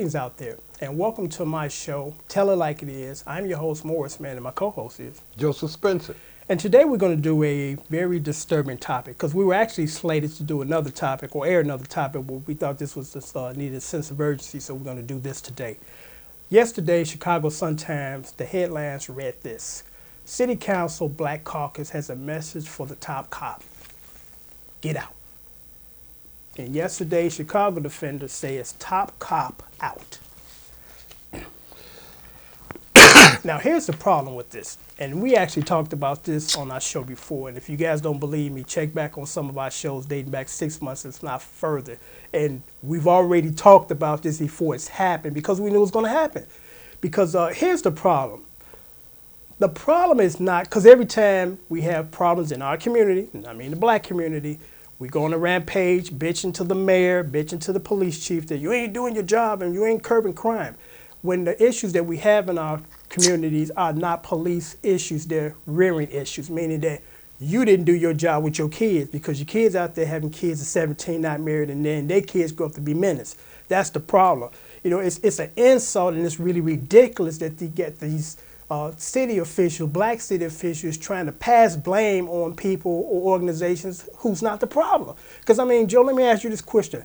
Greetings out there, and welcome to my show, Tell It Like It Is. I'm your host, Morris Mann, and my co-host is Joseph Spencer. And today we're going to do a very disturbing topic because we were actually slated to do another topic or air another topic, but we thought this was just needed a sense of urgency, so we're going to do this today. Yesterday, Chicago Sun-Times, the headlines read this: City Council Black Caucus has a message for the top cop. Get out. And yesterday, Chicago Defender says top cop out. Now, here's the problem with this. And we actually talked about this on our show before. And if you guys don't believe me, check back on some of our shows dating back 6 months, if not further. And we've already talked about this before it's happened because we knew it was going to happen. Because here's the problem. The problem is not, because every time we have problems in our community, and I mean the black community, we go on a rampage, bitching to the mayor, bitching to the police chief that you ain't doing your job and you ain't curbing crime. When the issues that we have in our communities are not police issues, they're rearing issues, meaning that you didn't do your job with your kids because your kids out there having kids at 17, not married, and then their kids grow up to be menace. That's the problem. You know, it's an insult, and it's really ridiculous that they get these city officials, black city officials, trying to pass blame on people or organizations who's not the problem. Because, I mean, Joe, let me ask you this question.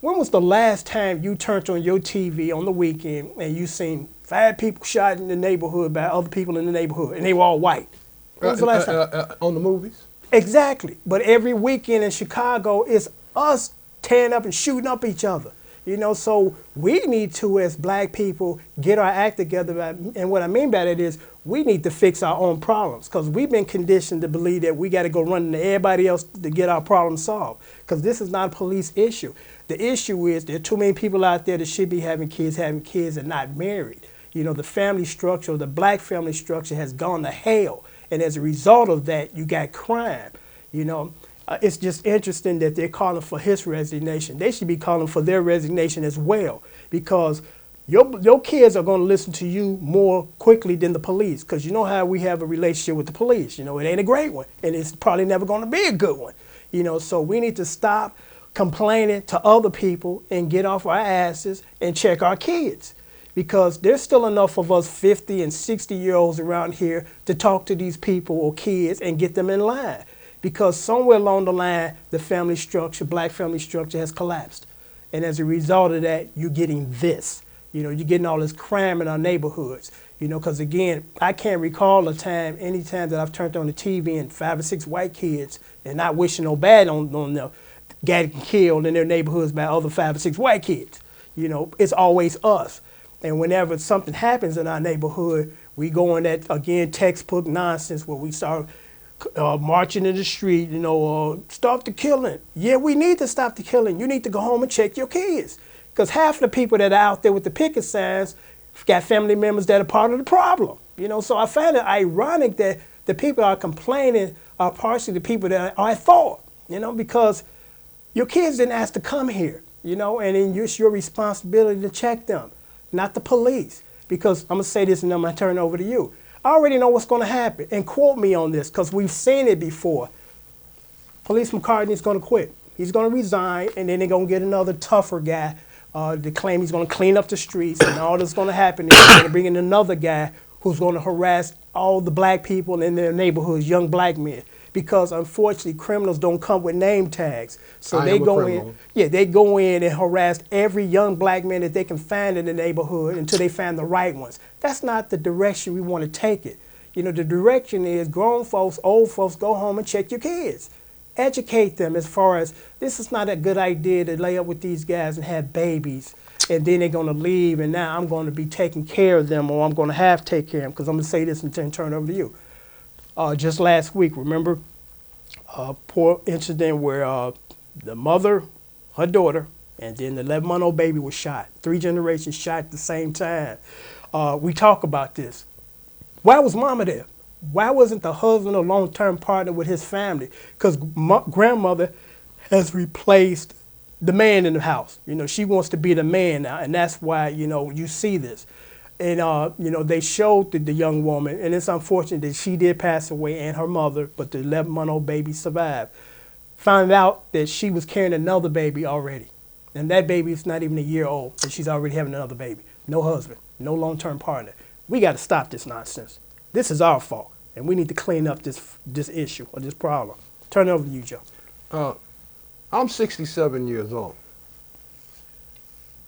When was the last time you turned on your TV on the weekend and you seen 5 people shot in the neighborhood by other people in the neighborhood, and they were all white? When was the last time? On the movies? Exactly. But every weekend in Chicago, it's us tearing up and shooting up each other. You know, so we need to, as black people, get our act together. And what I mean by that is we need to fix our own problems because we've been conditioned to believe that we got to go run into everybody else to get our problems solved because this is not a police issue. The issue is there are too many people out there that should be having kids and not married. You know, the family structure, the black family structure has gone to hell. And as a result of that, you got crime, you know. It's just interesting that they're calling for his resignation. They should be calling for their resignation as well because your kids are going to listen to you more quickly than the police because you know how we have a relationship with the police. You know, it ain't a great one, and it's probably never going to be a good one. You know, so we need to stop complaining to other people and get off our asses and check our kids because there's still enough of us 50 and 60-year-olds around here to talk to these people or kids and get them in line. Because somewhere along the line, the family structure, black family structure has collapsed. And as a result of that, you're getting this. You know, you're getting all this crime in our neighborhoods. You know, because again, I can't recall any time that I've turned on the TV and 5 or 6 white kids and not wishing no bad on them getting killed in their neighborhoods by other 5 or 6 white kids. You know, it's always us. And whenever something happens in our neighborhood, we go in that, again, textbook nonsense where we start marching in the street, you know, stop the killing. Yeah, we need to stop the killing. You need to go home and check your kids. Because half of the people that are out there with the picket signs got family members that are part of the problem. You know, so I find it ironic that the people that are complaining are partially the people that are at fault, you know, because your kids didn't ask to come here, you know, and then it's your responsibility to check them, not the police. Because I'm going to say this and I'm going to turn it over to you. I already know what's going to happen, and quote me on this because we've seen it before. Policeman McCartney's going to quit. He's going to resign, and then they're going to get another tougher guy to claim he's going to clean up the streets, and all that's going to happen is they're going to bring in another guy who's going to harass all the black people in their neighborhoods, young black men. Because unfortunately, criminals don't come with name tags. So they go in, they go in and harass every young black man that they can find in the neighborhood until they find the right ones. That's not the direction we want to take it. You know, the direction is grown folks, old folks, go home and check your kids. Educate them as far as this is not a good idea to lay up with these guys and have babies. And then they're going to leave, and now I'm going to be taking care of them, or I'm going to have to take care of them, because I'm going to say this and then turn it over to you. Just last week, remember a poor incident where the mother, her daughter, and then the 11-month-old baby was shot. 3 generations shot at the same time. We talk about this. Why was mama there? Why wasn't the husband a long-term partner with his family? Because grandmother has replaced the man in the house. You know, she wants to be the man now, and that's why, you know, you see this. And, you know, they showed the young woman, and it's unfortunate that she did pass away and her mother, but the 11-month-old baby survived. Found out that she was carrying another baby already. And that baby is not even a year old, and she's already having another baby. No husband, no long-term partner. We got to stop this nonsense. This is our fault, and we need to clean up this issue or this problem. Turn it over to you, Joe. I'm 67 years old.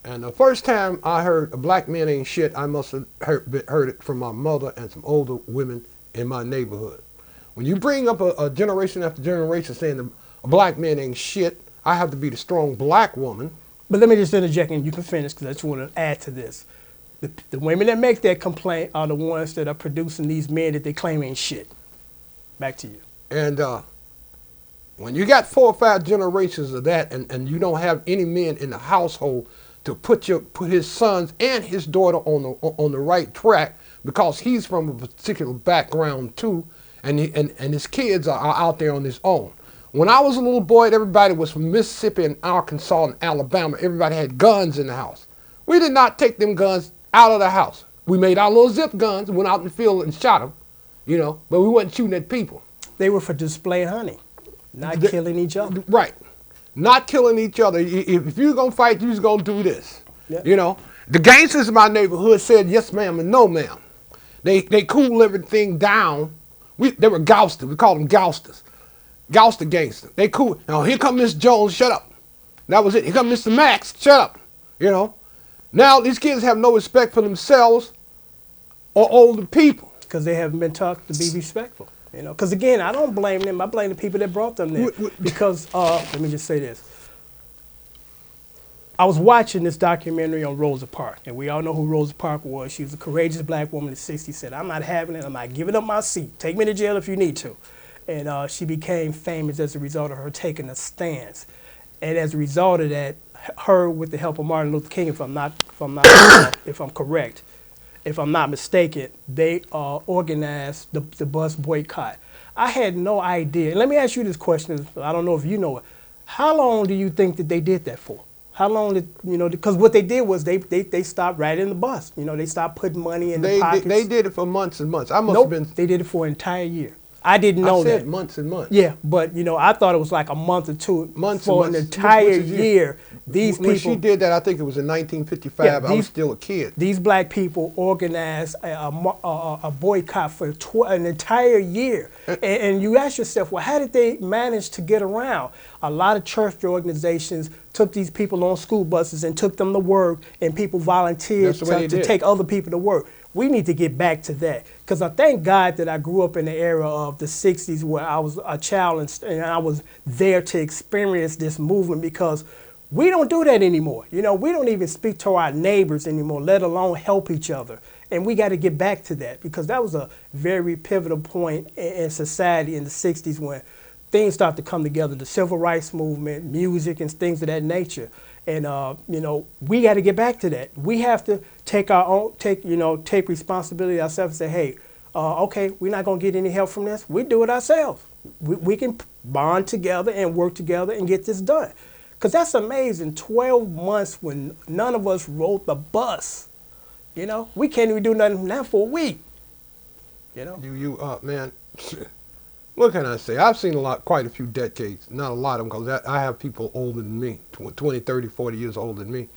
And the first time I heard a black man ain't shit, I must have heard it from my mother and some older women in my neighborhood. When you bring up a generation after generation saying a black man ain't shit, I have to be the strong black woman. But let me just interject, and you can finish, because I just want to add to this. The women that make that complaint are the ones that are producing these men that they claim ain't shit. Back to you. And when you got 4 or 5 generations of that, and you don't have any men in the household to put his sons and his daughter on the right track, because he's from a particular background too, and his kids are out there on his own. When I was a little boy, everybody was from Mississippi and Arkansas and Alabama. Everybody had guns in the house. We did not take them guns out of the house. We made our little zip guns, went out in the field and shot them, you know, but we wasn't shooting at people. They were for display hunting, not killing each other. Right. Not killing each other. If you're going to fight, you're going to do this. Yep. You know, the gangsters in my neighborhood said yes, ma'am, and no, ma'am. They cool everything down. They were gousters. We called them gousters. Gouster gangster. They cool. Now, here come Miss Jones. Shut up. That was it. Here come Mr. Max. Shut up. You know. Now, these kids have no respect for themselves or older people. Because they haven't been taught to be respectful. You know, because again, I don't blame them. I blame the people that brought them there. Because, let me just say this. I was watching this documentary on Rosa Parks, and we all know who Rosa Parks was. She was a courageous black woman in the 60s, said, I'm not having it. I'm not giving up my seat. Take me to jail if you need to. And she became famous as a result of her taking a stance. And as a result of that, her, with the help of Martin Luther King, if I'm correct, if I'm not mistaken, they organized the bus boycott. I had no idea. And let me ask you this question. I don't know if you know it. How long do you think that they did that for? How long did, you know, because what they did was they stopped riding the bus. You know, they stopped putting money in the pockets. They did it for months and months. I must have been. They did it for an entire year. I didn't know that. I said months and months. Yeah, but you know, I thought it was like a month or two. For an entire year. These people. When she did that, I think it was in 1955. Yeah, I was still a kid. These black people organized a boycott for an entire year. And you ask yourself, well, how did they manage to get around? A lot of church organizations took these people on school buses and took them to work, and people volunteered to take other people to work. We need to get back to that, because I thank God that I grew up in the era of the 60s where I was a child and I was there to experience this movement, because we don't do that anymore. You know, we don't even speak to our neighbors anymore, let alone help each other. And we got to get back to that, because that was a very pivotal point in society in the 60s when things started to come together, the civil rights movement, music, and things of that nature. And, you know, we got to get back to that. We have to take responsibility ourselves and say, hey, okay, we're not going to get any help from this. We do it ourselves. We can bond together and work together and get this done. Because that's amazing. 12 months when none of us rode the bus. You know, we can't even do nothing now for a week. You know? Man, what can I say? I've seen quite a few decades. Not a lot of them, because I have people older than me, 20, 30, 40 years older than me.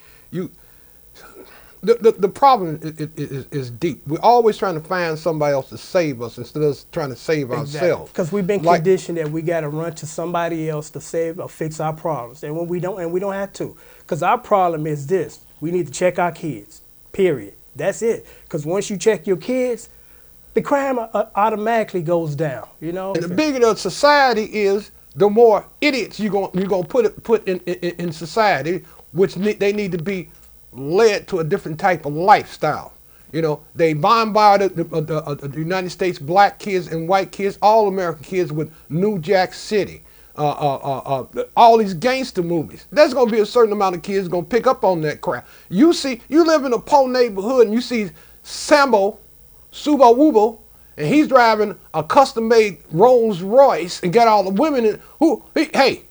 The problem is deep. We're always trying to find somebody else to save us instead of us trying to save ourselves. Because we've been conditioned that we got to run to somebody else to save or fix our problems, and when we don't have to. Because our problem is this: we need to check our kids. Period. That's it. Because once you check your kids, the crime automatically goes down. You know. And the bigger the society is, the more idiots you're gonna put in society, which they need to be led to a different type of lifestyle. You know, they bombarded the United States black kids and white kids, all American kids, with New Jack City, all these gangster movies. There's going to be a certain amount of kids going to pick up on that crap. You live in a poor neighborhood and you see Sambo, Subo Wubo, and he's driving a custom-made Rolls Royce and got all the women in. Who they going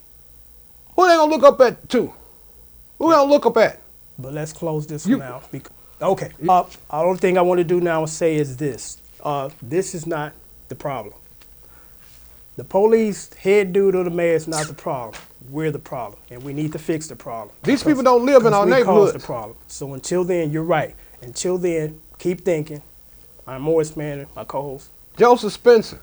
to look up at too? Who they going to look up at? But let's close this one out. Okay. The only thing I want to do now is say is this. This is not the problem. The police head dude or the mayor is not the problem. we're the problem, and we need to fix the problem. These people don't live in our we neighborhoods. Caused the problem. So until then, you're right. Until then, keep thinking. I'm Morris Manning, my co-host. Joseph Spencer.